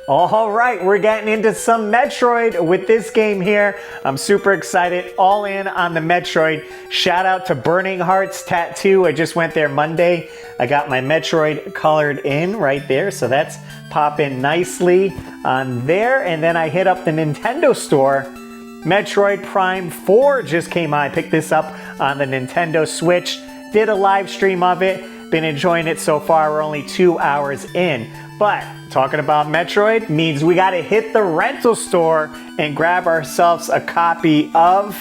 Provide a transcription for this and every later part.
All right, we're getting into some Metroid with this game here. I'm super excited, all in on the Metroid. Shout out to Burning Hearts Tattoo. I just went there Monday. I got my Metroid colored in right there, so that's popping nicely on there. And then I hit up the Nintendo store. Metroid Prime 4 just came on. I picked this up on the Nintendo Switch. Did a live stream of it. Been enjoying it so far. We're only 2 hours in. But talking about Metroid means we gotta hit the rental store and grab ourselves a copy of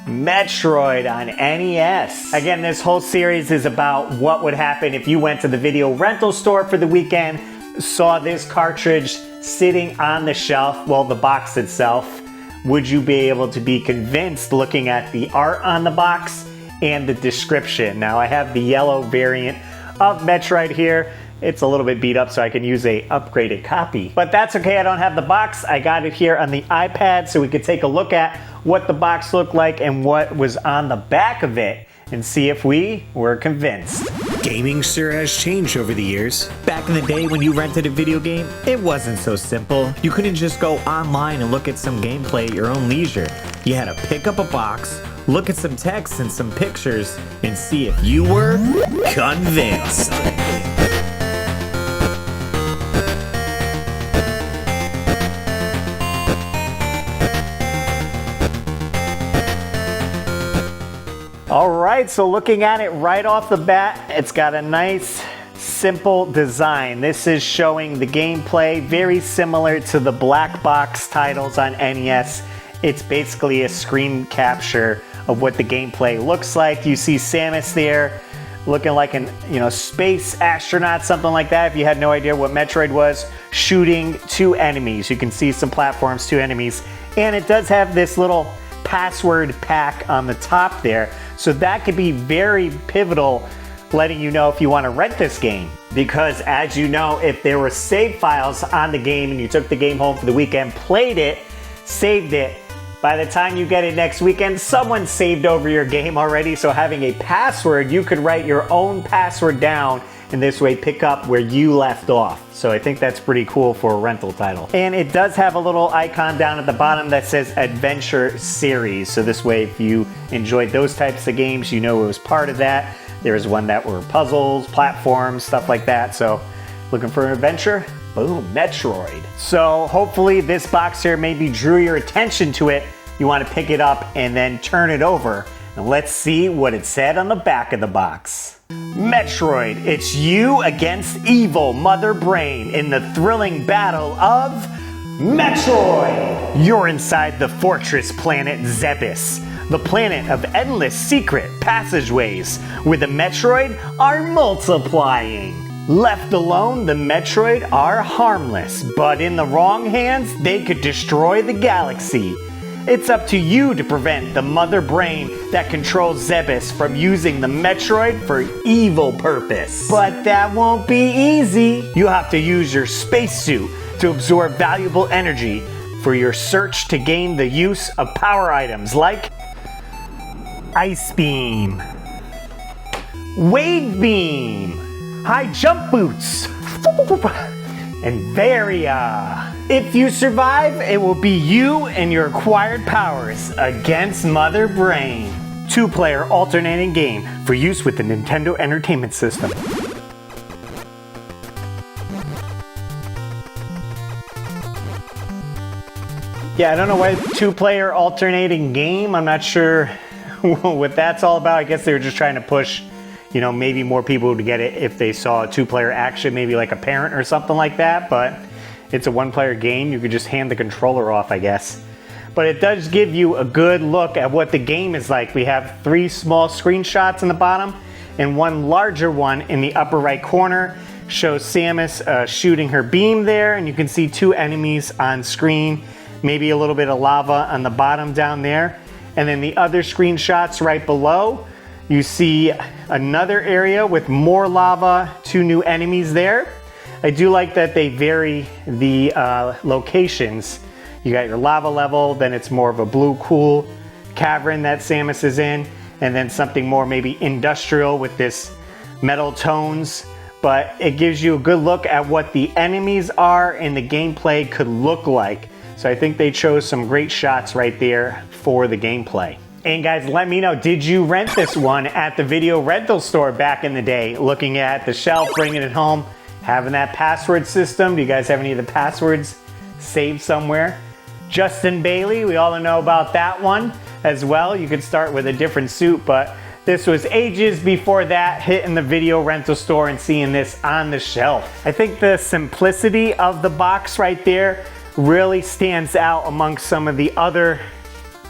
Metroid on NES. Again, this whole series is about what would happen if you went to the video rental store for the weekend, saw this cartridge sitting on the shelf, well, the box itself. Would you be able to be convinced looking at the art on the box and the description? Now, I have the yellow variant of Metroid here. It's a little bit beat up, so I can use a upgraded copy. But that's okay, I don't have the box. I got it here on the iPad so we could take a look at what the box looked like and what was on the back of it and see if we were convinced. Gaming sure has changed over the years. Back in the day when you rented a video game, it wasn't so simple. You couldn't just go online and look at some gameplay at your own leisure. You had to pick up a box, look at some text and some pictures, and see if you were convinced. All right, so looking at it right off the bat, it's got a nice, simple design. This is showing the gameplay very similar to the black box titles on NES. It's basically a screen capture of what the gameplay looks like. You see Samus there looking like an, space astronaut, something like that. If you had no idea what Metroid was, shooting 2 enemies. You can see some platforms, 2 enemies. And it does have this little password pack on the top there. So that could be very pivotal, letting you know if you want to rent this game. Because as you know, if there were save files on the game and you took the game home for the weekend, played it, saved it, by the time you get it next weekend, someone saved over your game already. So having a password, you could write your own password down and this way pick up where you left off. So I think that's pretty cool for a rental title. And it does have a little icon down at the bottom that says Adventure Series. So this way, if you enjoyed those types of games, you know it was part of that. There's one that were puzzles, platforms, stuff like that. So looking for an adventure? Boom, Metroid. So hopefully this box here maybe drew your attention to it. You want to pick it up and then turn it over. And let's see what it said on the back of the box. Metroid, it's you against evil Mother Brain in the thrilling battle of Metroid! You're inside the fortress Planet Zebes, the planet of endless secret passageways, where the Metroid are multiplying. Left alone, the Metroid are harmless, but in the wrong hands, they could destroy the galaxy. It's up to you to prevent the Mother Brain that controls Zebes from using the Metroid for evil purpose. But that won't be easy. You'll have to use your spacesuit to absorb valuable energy for your search to gain the use of power items like Ice Beam, Wave Beam, High Jump Boots, and Varia. If you survive, it will be you and your acquired powers against Mother Brain. 2-player alternating game for use with the Nintendo Entertainment System. Yeah, I don't know why 2-player alternating game. I'm not sure what that's all about. I guess they were just trying to push, maybe more people to get it if they saw a 2-player action, maybe like a parent or something like that. But it's a 1-player game. You could just hand the controller off, I guess. But it does give you a good look at what the game is like. We have 3 small screenshots in the bottom and 1 larger one in the upper right corner. Shows Samus shooting her beam there, and you can see 2 enemies on screen. Maybe a little bit of lava on the bottom down there. And then the other screenshots right below, you see another area with more lava, 2 new enemies there. I do like that they vary the locations. You got your lava level, then it's more of a blue cool cavern that Samus is in, and then something more maybe industrial with this metal tones but it gives you a good look at what the enemies are and the gameplay could look like. So I think they chose some great shots right there for the gameplay. And guys, let me know, did you rent this one at the video rental store back in the day? Looking at the shelf, bringing it home, having that password system. Do you guys have any of the passwords saved somewhere? Justin Bailey, we all know about that one as well. You could start with a different suit, but this was ages before that, hitting the video rental store and seeing this on the shelf. I think the simplicity of the box right there really stands out amongst some of the other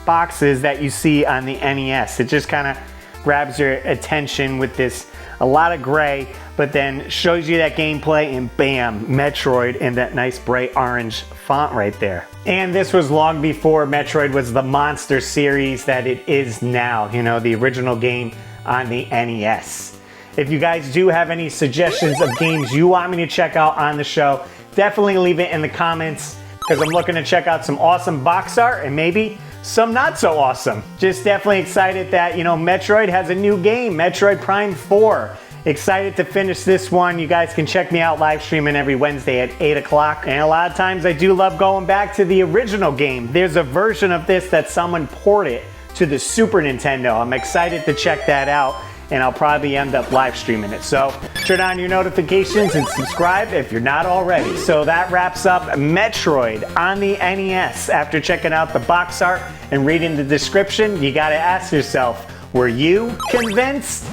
boxes that you see on the NES. It just kind of grabs your attention with this, a lot of gray, but then shows you that gameplay and bam, Metroid in that nice bright orange font right there. And this was long before Metroid was the monster series that it is now, you know, the original game on the NES. If you guys do have any suggestions of games you want me to check out on the show, definitely leave it in the comments, because I'm looking to check out some awesome box art and maybe some not so awesome. Just definitely excited that, you know, Metroid has a new game, Metroid Prime 4. Excited to finish this one. You guys can check me out live streaming every Wednesday at 8 o'clock. And a lot of times I do love going back to the original game. There's a version of this that someone ported to the Super Nintendo. I'm excited to check that out, and I'll probably end up live streaming it. So turn on your notifications and subscribe if you're not already. So that wraps up Metroid on the NES. After checking out the box art and reading the description, you gotta ask yourself, were you convinced?